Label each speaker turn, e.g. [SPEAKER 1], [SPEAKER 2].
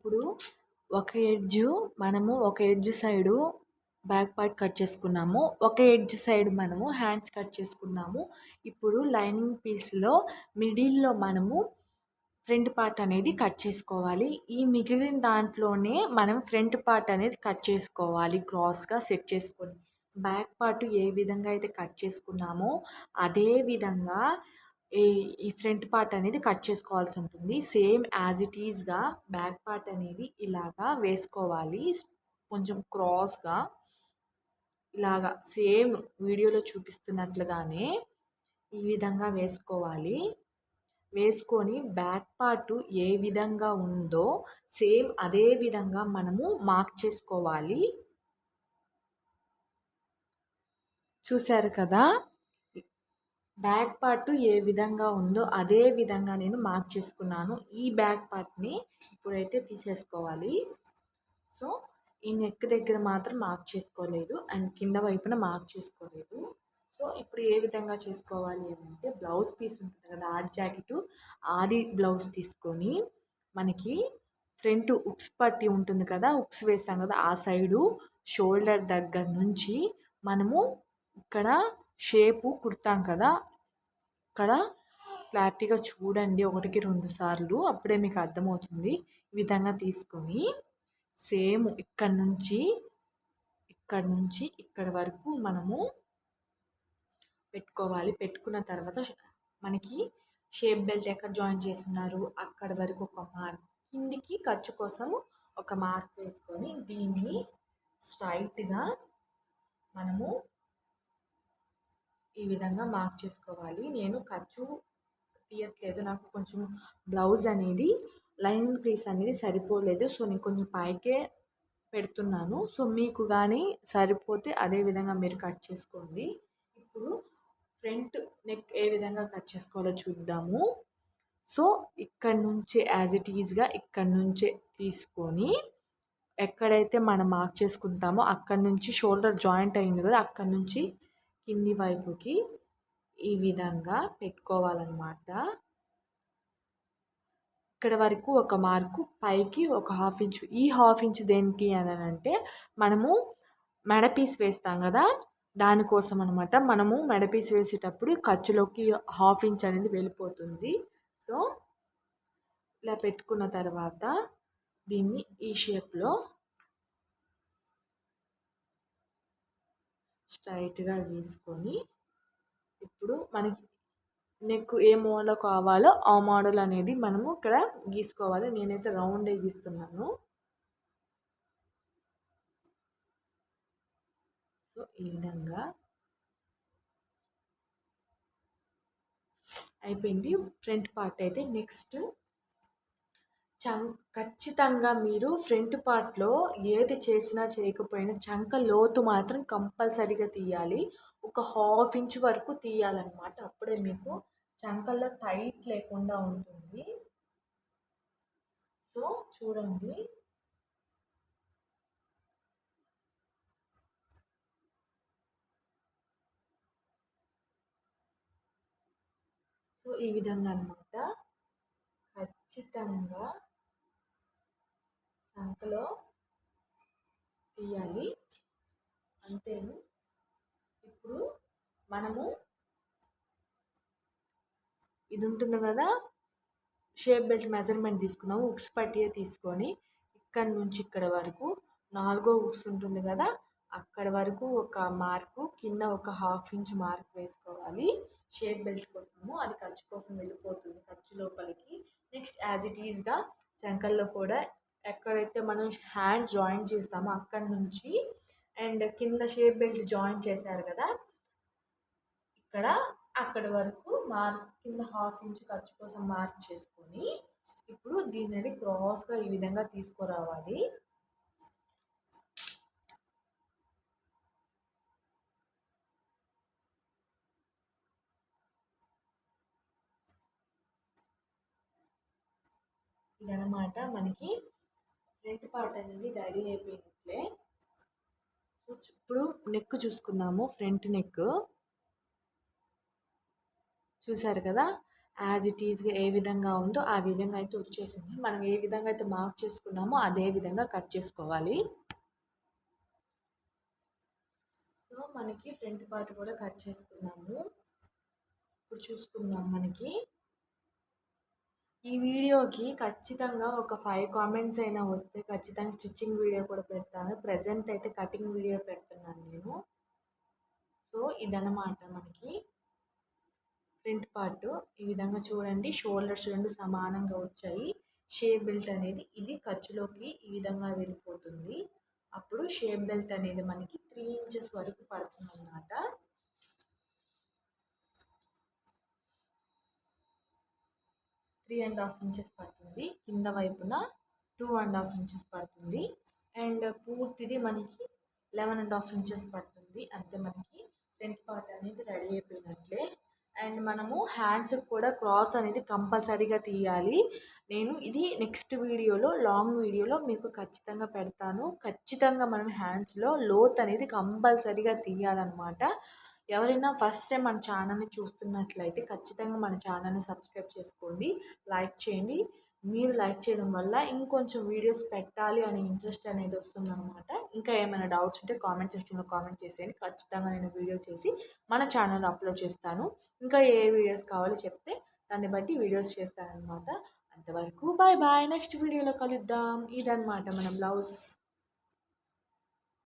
[SPEAKER 1] ఇప్పుడు ఒక edge side back part cut చేసుకున్నాము. ఒక ఎడ్జ్ సైడ్ మనము హ్యాండ్స్ కట్ చేసుకున్నాము. ఇప్పుడు లైనింగ్ పీస్లో మిడిల్లో మనము ఫ్రంట్ పార్ట్ అనేది కట్ చేసుకోవాలి. ఈ మిగిలిన దాంట్లోనే మనం ఫ్రంట్ పార్ట్ అనేది కట్ చేసుకోవాలి. క్రాస్గా సెట్ చేసుకొని బ్యాక్ పార్ట్ ఏ విధంగా అయితే కట్ చేసుకున్నామో అదే విధంగా ఈ ఈ ఫ్రంట్ పార్ట్ అనేది కట్ చేసుకోవాల్సి ఉంటుంది. సేమ్ యాజ్ ఇట్ ఈజ్గా బ్యాక్ పార్ట్ అనేది ఇలాగా వేసుకోవాలి. కొంచెం క్రాస్గా ఇలాగా సేమ్ వీడియోలో చూపిస్తున్నట్లుగానే ఈ విధంగా వేసుకోవాలి. వేసుకొని బ్యాక్ పార్ట్ ఏ విధంగా ఉందో సేమ్ అదే విధంగా మనము మార్క్ చేసుకోవాలి. చూశారు కదా, బ్యాక్ పార్ట్ ఏ విధంగా ఉందో అదే విధంగా నేను మార్క్ చేసుకున్నాను. ఈ బ్యాక్ పార్ట్ని ఇప్పుడైతే తీసేసుకోవాలి. సో ఈ నెక్ దగ్గర మాత్రం మార్క్ చేసుకోలేదు అండ్ కింద వైపున మార్క్ చేసుకోలేదు. సో ఇప్పుడు ఏ విధంగా చేసుకోవాలి అంటే బ్లౌజ్ పీస్ ఉంటుంది కదా, ఆది జాకెట్ ఆది బ్లౌజ్ తీసుకొని మనకి ఫ్రంట్ ఉక్స్ పట్టి ఉంటుంది కదా, ఉక్స్ వేస్తాం కదా, ఆ సైడు షోల్డర్ దగ్గర నుంచి మనము ఇక్కడ షేపు కుడతాం కదా, ఇక్కడ క్లారిటీగా చూడండి 1-2 సార్లు, అప్పుడే మీకు అర్థమవుతుంది. ఈ విధంగా తీసుకొని సేమ్ ఇక్కడ నుంచి ఇక్కడ వరకు మనము పెట్టుకోవాలి. పెట్టుకున్న తర్వాత మనకి షేప్ బెల్ట్ ఎక్కడ జాయిన్ చేస్తున్నారు అక్కడ వరకు ఒక మార్క్, కిందికి ఖర్చు కోసం ఒక మార్క్ వేసుకొని దీన్ని స్ట్రైట్గా మనము ఈ విధంగా మార్క్ చేసుకోవాలి. నేను ఖర్చు తీయట్లేదు, నాకు కొంచెం బ్లౌజ్ అనేది లైనింగ్ పీస్ అనేది సరిపోలేదు. సో నేను కొంచెం పైకే పెడుతున్నాను. సో మీకు కానీ సరిపోతే అదే విధంగా మీరు కట్ చేసుకోండి. ఇప్పుడు ఫ్రంట్ నెక్ ఏ విధంగా కట్ చేసుకోవాలో చూద్దాము. సో ఇక్కడ నుంచే యాజ్ ఇట్ ఈజ్గా ఇక్కడ నుంచే తీసుకొని ఎక్కడైతే మనం మార్క్ చేసుకుంటామో అక్కడ నుంచి షోల్డర్ జాయింట్ అయింది కదా, అక్కడ నుంచి కింది వైపుకి ఈ విధంగా పెట్టుకోవాలన్నమాట. ఇక్కడ వరకు ఒక మార్కు, పైకి ఒక 1/2 ఇంచు. ఈ 1/2 ఇంచు దేనికి అని అంటే మనము మెడ పీస్ వేస్తాం కదా, దానికోసం అనమాట. మనము మెడ పీస్ వేసేటప్పుడు ఖర్చులోకి 1/2 ఇంచ్ అనేది వెళ్ళిపోతుంది. సో ఇలా పెట్టుకున్న తర్వాత దీన్ని ఈ షేప్లో స్ట్రైట్గా గీసుకొని ఇప్పుడు మనకి నెక్ ఏ మోడల్ కావాలో ఆ మోడల్ అనేది మనము ఇక్కడ గీసుకోవాలి. నేనైతే రౌండే గీస్తున్నాను. సో ఈ విధంగా అయిపోయింది ఫ్రంట్ పార్ట్ అయితే. నెక్స్ట్ ఖచ్చితంగా మీరు ఫ్రంట్ పార్ట్లో ఏది చేసినా చేయకపోయినా చంక లోతు మాత్రం కంపల్సరీగా తీయాలి. ఒక 1/2 ఇంచ్ వరకు తీయాలన్నమాట. అప్పుడే మీకు చంకల్లో టైట్ లేకుండా ఉంటుంది. సో చూడండి, సో ఈ విధంగా అన్నమాట. ఖచ్చితంగా చంకలో తీయాలి, అంతేను. ఇప్పుడు మనము ఇది ఉంటుంది కదా, షేప్ బెల్ట్ మెజర్మెంట్ తీసుకుందాము. ఉక్స్ పట్టియే తీసుకొని ఇక్కడ నుంచి ఇక్కడ వరకు 4వ ఉక్స్ ఉంటుంది కదా, అక్కడ వరకు ఒక మార్కు, కింద ఒక 1/2 ఇంచ్ మార్క్ వేసుకోవాలి. షేప్ బెల్ట్ కోసము అది ఖర్చు కోసం వెళ్ళిపోతుంది, ఖర్చు లోపలికి. నెక్స్ట్ యాజ్ ఇట్ ఈజ్గా చంకల్లో కూడా ఎక్కడైతే మనం హ్యాండ్ జాయిన్ చేస్తామో అక్కడ నుంచి అండ్ కింద షేప్ బెల్ట్ జాయిన్ చేశారు కదా ఇక్కడ, అక్కడ వరకు మార్క్, కింద 1/2 ఇంచ్ ఖర్చు కోసం మార్క్ చేసుకొని ఇప్పుడు దీనిని క్రాస్గా ఈ విధంగా తీసుకురావాలి. ఇదనమాట మనకి ఫ్రంట్ పార్ట్ అనేది రెడీ అయిపోయినట్లే. ఇప్పుడు నెక్ చూసుకుందాము. ఫ్రంట్ నెక్ చూసారు కదా, యాజ్ ఇట్ ఈజ్గా ఏ విధంగా ఉందో ఆ విధంగా అయితే వచ్చేసింది. మనం ఏ విధంగా అయితే మార్క్ చేసుకున్నామో అదే విధంగా కట్ చేసుకోవాలి. సో మనకి ఫ్రంట్ పార్ట్ కూడా కట్ చేసుకున్నాము. ఇప్పుడు చూసుకుందాం. మనకి ఈ వీడియోకి ఖచ్చితంగా ఒక 5 కామెంట్స్ అయినా వస్తే ఖచ్చితంగా స్టిచ్చింగ్ వీడియో కూడా పెడతాను. ప్రజెంట్ అయితే కటింగ్ వీడియో పెడుతున్నాను నేను. సో ఇదన్నమాట మనకి ఫ్రంట్ పార్ట్. ఈ విధంగా చూడండి, షోల్డర్స్ రెండు సమానంగా వచ్చాయి. షేప్ బెల్ట్ అనేది ఇది ఖర్చులోకి ఈ విధంగా వెళ్ళిపోతుంది. అప్పుడు షేప్ బెల్ట్ అనేది మనకి 3 ఇంచెస్ వరకు పడుతుంది అన్నమాట. 3.5 ఇంచెస్ పడుతుంది. కింద వైపున 2.5 ఇంచెస్ పడుతుంది. అండ్ పూర్తిది మనకి 11.5 ఇంచెస్ పడుతుంది. అంతే మనకి ఫ్రంట్ పార్ట్ అనేది రెడీ అయిపోయినట్లే. అండ్ మనము హ్యాండ్స్ కూడా క్రాస్ అనేది కంపల్సరీగా తీయాలి. నేను ఇది నెక్స్ట్ వీడియోలో, లాంగ్ వీడియోలో మీకు ఖచ్చితంగా పెడతాను. ఖచ్చితంగా మనం హ్యాండ్స్లో లోత్ అనేది కంపల్సరీగా తీయాలన్నమాట. ఎవరైనా ఫస్ట్ టైం మన ఛానల్ని చూస్తున్నట్లయితే ఖచ్చితంగా మన ఛానల్ని సబ్స్క్రైబ్ చేసుకోండి, లైక్ చేయండి. మీరు లైక్ చేయడం వల్ల ఇంకొంచెం వీడియోస్ పెట్టాలి అనే ఇంట్రెస్ట్ అనేది వస్తుందన్నమాట. ఇంకా ఏమైనా డౌట్స్ ఉంటే కామెంట్ సెక్షన్లో కామెంట్ చేసేయండి. ఖచ్చితంగా నేను వీడియో చేసి మన ఛానల్లో అప్లోడ్ చేస్తాను. ఇంకా ఏ వీడియోస్ కావాలో చెప్తే దాన్ని బట్టి వీడియోస్ చేస్తానన్నమాట. అంతవరకు బాయ్ బాయ్. నెక్స్ట్ వీడియోలో కలుద్దాం. ఇదన్నమాట మన బ్లౌజ్.